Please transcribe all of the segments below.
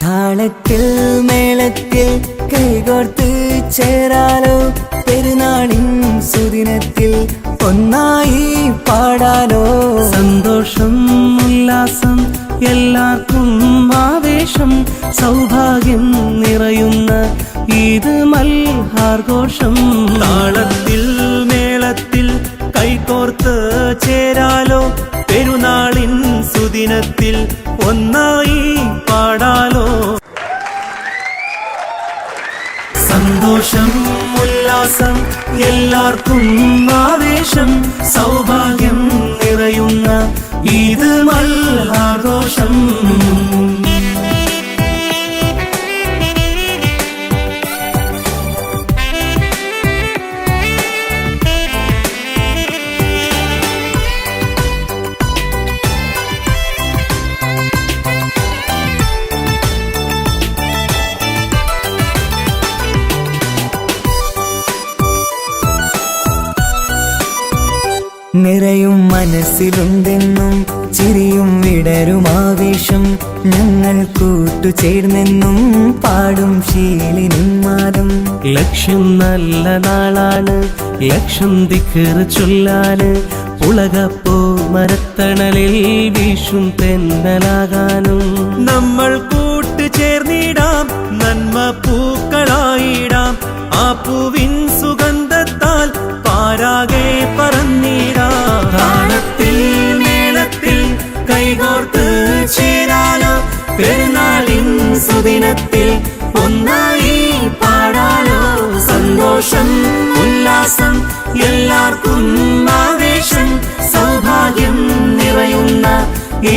താളത്തിൽ മേളത്തിൽ കൈകോർത്ത് ചേരാലോ, പെരുന്നാളിൻ സുദിനത്തിൽ ഒന്നായി പാടാലോ. സന്തോഷം ഉല്ലാസം എല്ലാവർക്കും ആവേശം, സൗഭാഗ്യം നിറയുന്ന ഈദ് മൽഹാർഘോഷം. താളത്തിൽ മേളത്തിൽ കൈകോർത്ത് ചേരാലോ, പെരുന്നാളിൻ സുദിനത്തിൽ ഒന്നായി പാടാലോ. സന്തോഷം ഉല്ലാസം എല്ലാവർക്കും ആവേശം, സൗഭാഗ്യം നിറയുന്ന ഈദ് മൽഹാർഘോഷം. നിറയും മനസ്സിലുണ്ടെന്നും ചിരിയും വിടരും ആവേശം, ഞങ്ങൾ കൂട്ടുചേർന്നെന്നും പാടും ശീലിനും മാറും. ലക്ഷ്യം നല്ല നാളാണ്, ലക്ഷം ദിക്ർ ചൊല്ലാന്, ഉലകപ്പോ മരത്തണലിൽ വീശും തെന്നലാകാനും. നമ്മൾ കൂട്ടുചേർന്നിടാം, നന്മ പൂക്കളായിടാം, ആ പൂവിൻ സുഗന്ധത്താൽ പാരാകെ പറന്നിടാം. താളത്തിൽ മേളത്തിൽ കൈകോർത്ത് ചേരാലോ, പെരുന്നാളിൻ സുദിനത്തിൽ ഒന്നായി പാടാലോ. സന്തോഷം ഉല്ലാസം എല്ലാവർക്കും ആവേശം, സൗഭാഗ്യം നിറയുന്ന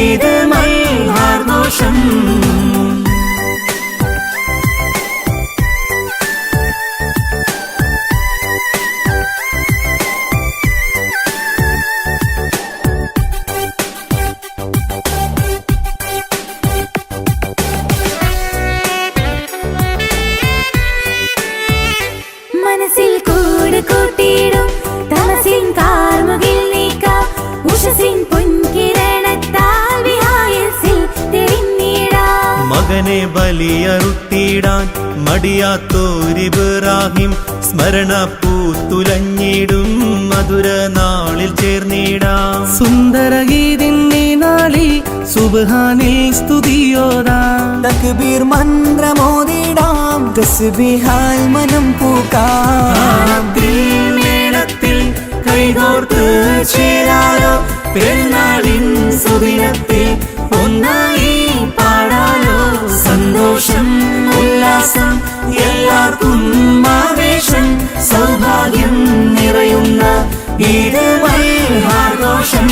ഈദ് മൽഹാർഘോഷം. മനസ്സിൽ കൂട് കൂട്ടിയിടും തമസിൻ കാർമുകിൽ നീക്കാം, ഉഷസിൻ പൊൻകിരണത്താൽ വിഹായസിൽ തെളിഞ്ഞിടാം. മകനെ ബലിയറുത്തിടാൻ മടിയാത്തോരിബ്രാഹിം, സ്മരണ പൂത്തുലഞ്ഞിടും മധുര നാളിൽ ചേർന്നിടാം. സുന്ദരഗീതിന്റെ നാളിൽ സുബ്ഹാനിൽ സ്തുതിയോടാം, തക്ബീർ മന്ത്രമോദിടാം, തസ്ബീഹാൽ മനം പൂക്കാം. മേളത്തിൽ കൈകോർത്ത് ചേരാലോ, പെരുന്നാളിൻ സുദിനത്തിൽ ഒന്നായി പാടാലോ. സന്തോഷം ഉല്ലാസം എല്ലാവർക്കും ആവേശം, സൗഭാഗ്യം നിറയുന്ന ഈദ് മൽഹാർഘോഷം.